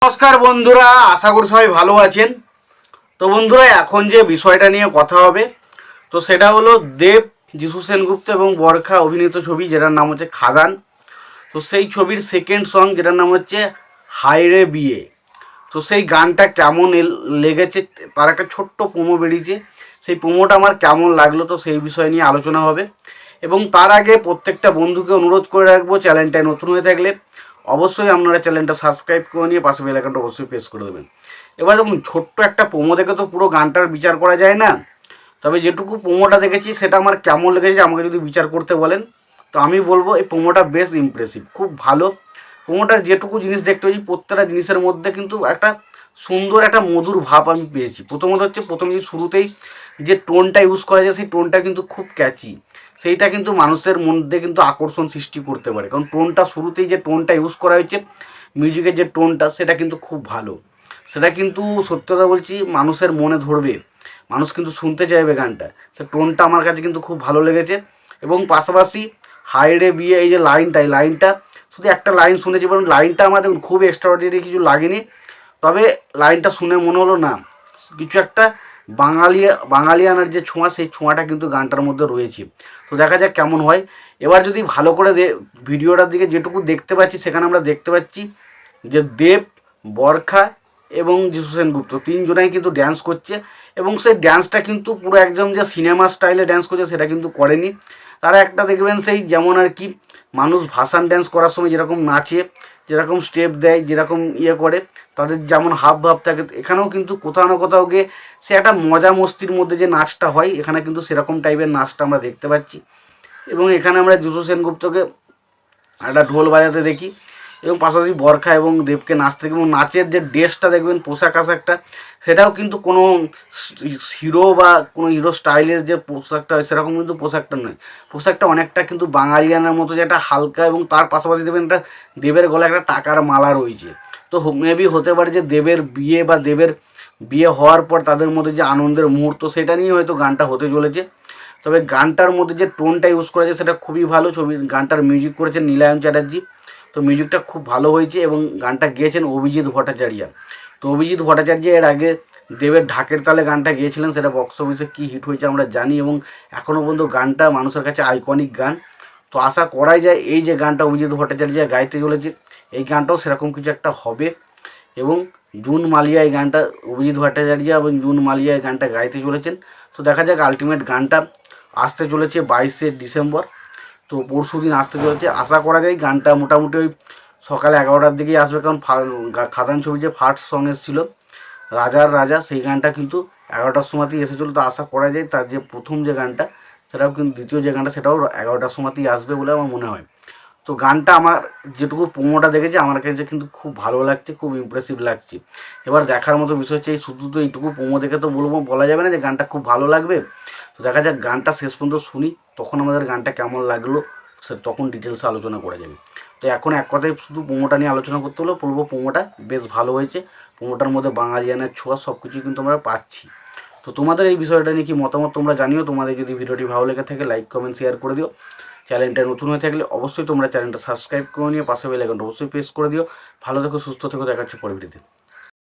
নমস্কার বন্ধুরা, আশা করি সবাই ভালো আছেন। তো বন্ধুরা, এখন যে বিষয়টা নিয়ে কথা হবে তো সেটা হলো দেব, যিশু সেনগুপ্ত এবং বরখা অভিনীত ছবি যেটার নাম হচ্ছে খাদান। তো সেই ছবির সেকেন্ড সং যেটার নাম হচ্ছে হায়রে বিয়ে। তো সেই গানটা কেমন লেগেছে তার একটা ছোট্ট প্রোমো বেরিয়েছে, সেই প্রোমোটা আমার কেমন লাগলো তো সেই বিষয় নিয়ে আলোচনা হবে। এবং তার আগে প্রত্যেকটা বন্ধুকে অনুরোধ করে রাখবো, চ্যানেলটায় নতুন হয়ে থাকলে অবশ্যই আপনারা চ্যানেলটা সাবস্ক্রাইব করে নিয়ে পাশে বেল আইকনটা অবশ্যই প্রেস করে দেবেন। এবার দেখুন, ছোট্ট একটা প্রোমো দেখে তো পুরো গানটার বিচার করা যায় না, তবে যেটুকু প্রোমোটা দেখেছি সেটা আমার কেমন লেগেছে আমাকে যদি বিচার করতে বলেন তো আমি বলবো এই প্রোমোটা বেশ ইমপ্রেসিভ, খুব ভালো। প্রোমোটার যেটুকু জিনিস দেখতে পেয়েছি প্রত্যেকটা জিনিসের মধ্যে কিন্তু একটা সুন্দর একটা মধুর ভাব আমি পেয়েছি। প্রথমত হচ্ছে প্রথমে শুরুতেই যে টোনটা ইউজ করা যায় সেই টোনটা কিন্তু খুব ক্যাচি, সেইটা কিন্তু মানুষের মধ্যে কিন্তু আকর্ষণ সৃষ্টি করতে পারে, কারণ টোনটা শুরুতেই যে টোনটা ইউজ করা হয়েছে মিউজিকের যে টোনটা সেটা কিন্তু খুব ভালো। সেটা কিন্তু সত্যি কথা বলছি মানুষের মনে ধরবে, মানুষ কিন্তু শুনতে চাইবে গানটা। সে টোনটা আমার কাছে কিন্তু খুব ভালো লেগেছে। এবং পাশাপাশি হায়রে বিয়ে এই যে লাইনটা, এই লাইনটা শুধু একটা লাইন শুনেছি, এবং লাইনটা আমাদের খুব এক্সট্রাঅর্ডিনারি কিছু লাগেনি, তবে লাইনটা শুনে মনে হলো না কিছু একটা বাঙালিয়ানার যে ছোঁয়া সেই ছোঁয়াটা কিন্তু গানটার মধ্যে রয়েছে। তো দেখা যাক কেমন হয়। এবার যদি ভালো করে ভিডিওটার দিকে যেটুকু দেখতে পাচ্ছি সেখানে আমরা দেখতে পাচ্ছি যে দেব, বরখা এবং যিশু সেনগুপ্ত তিনজনাই কিন্তু ড্যান্স করছে, এবং সেই ড্যান্সটা কিন্তু পুরো একদম যে সিনেমা স্টাইলে ড্যান্স করছে সেটা কিন্তু করেনি। তারা একটা দেখবেন সেই যেমন আর কি মানুষ ভাসান ড্যান্স করার সময় যেরকম নাচে, যেরকম স্টেপ দেয়, যেরকম করে তাদের যেমন হাব ভাব থাকে, এখানেও কিন্তু কোথাও না কোথাও গিয়ে সে একটা মজা মস্তির মধ্যে যে নাচটা হয় এখানে কিন্তু সেরকম টাইপের নাচটা আমরা দেখতে পাচ্ছি। এবং এখানে আমরা যিশু সেনগুপ্তকে একটা ঢোল বাজাতে দেখি, এবং পাশাপাশি বরখা এবং দেবকে নাচতে দেখি, এবং নাচের যে ড্রেসটা দেখবেন পোশাক আশাকটা সেটাও কিন্তু কোনো হিরো বা কোনো হিরো স্টাইলের যে পোশাকটা হয় সেরকম কিন্তু পোশাকটা নয়। পোশাকটা অনেকটা কিন্তু বাঙালিয়ানার মতো, যে একটা হালকা, এবং তার পাশাপাশি দেখবেন একটা দেবের গলায় একটা টাকার মালা রয়েছে। তো মেবি হতে পারে যে দেবের বিয়ে বা দেবের বিয়ে হওয়ার পর তাদের মধ্যে যে আনন্দের মুহূর্ত সেটা নিয়ে হয়তো গানটা হতে চলেছে। তবে গানটার মধ্যে যে টোনটা ইউজ করেছে সেটা খুবই ভালো। গানটার মিউজিক করেছেন নীলায়ন চ্যাটার্জি, তো মিউজিকটা খুব ভালো হয়েছে, এবং গানটা গেয়েছেন অভিজিৎ ভট্টাচার্য। তো অভিজিৎ ভট্টাচার্য এর আগে দেবের ঢাকের তালে গানটা গিয়েছিলেন, সেটা বক্স অফিসে কী হিট হয়েছে আমরা জানি, এবং এখনও পর্যন্ত গানটা মানুষের কাছে আইকনিক গান। তো আশা করাই যায় এই যে গানটা অভিজিৎ ভট্টাচার্য গাইতে চলেছে এই গানটাও সেরকম কিছু একটা হবে। এবং জুন মালিয়া এই গানটা, অভিজিৎ ভট্টাচার্য এবং জুন মালিয়া এই গানটা গাইতে চলেছেন। তো দেখা যাক, আলটিমেট গানটা আসতে চলেছে 22শে ডিসেম্বর, তো পরশু দিন আসতে চলেছে। আশা করা যায় গানটা মোটামুটি ওই সকালে 11টার দিকেই আসবে, কারণ খাদান ছবি যে ফার্স্ট সং এসেছিলো রাজার রাজা সেই গানটা কিন্তু 11টার সময়তেই এসেছিলো। তো আশা করা যায় তার যে প্রথম যে গানটা সেটাও কিন্তু, দ্বিতীয় যে গানটা সেটাও 11টার সময়তেই আসবে বলে আমার মনে হয়। তো গানটা আমার যেটুকু প্রোমোটা দেখেছি আমার কাছে কিন্তু খুব ভালো লাগছে, খুব ইমপ্রেসিভ লাগছে। এবার দেখার মতো বিষয় হচ্ছে এই শুধু তো এইটুকু প্রোমো দেখে তো বলা যাবে না যে গানটা খুব ভালো লাগবে। তো দেখা যাক গানটা শেষ পর্যন্ত শুনি, তখন আমাদের গানটা কেমন লাগলো তখন ডিটেলসে আলোচনা করা যাবে। তো এখন এক কথায় শুধু প্রোমোটা নিয়ে আলোচনা করতে হলো, বলবো প্রোমোটা বেশ ভালো হয়েছে। প্রোমোটার মধ্যে বাঙালিয়ানের ছোঁয়া সব কিছুই কিন্তু আমরা পাচ্ছি। তো তোমাদের এই বিষয়টা নিয়ে কি মতামত তোমরা জানিও। তোমাদের যদি ভিডিওটি ভালো লেগে থাকে লাইক কমেন্ট শেয়ার করে দিও। চ্যানেলটা নতুন হয়ে থাকলে অবশ্যই তোমরা চ্যানেলটা সাবস্ক্রাইব করে নিয়ে পাশে বেল আইকনটা অবশ্যই প্রেস করে দিও। ভালো থেকো, সুস্থ থেকো, দেখা হচ্ছে পরের ভিডিওতে।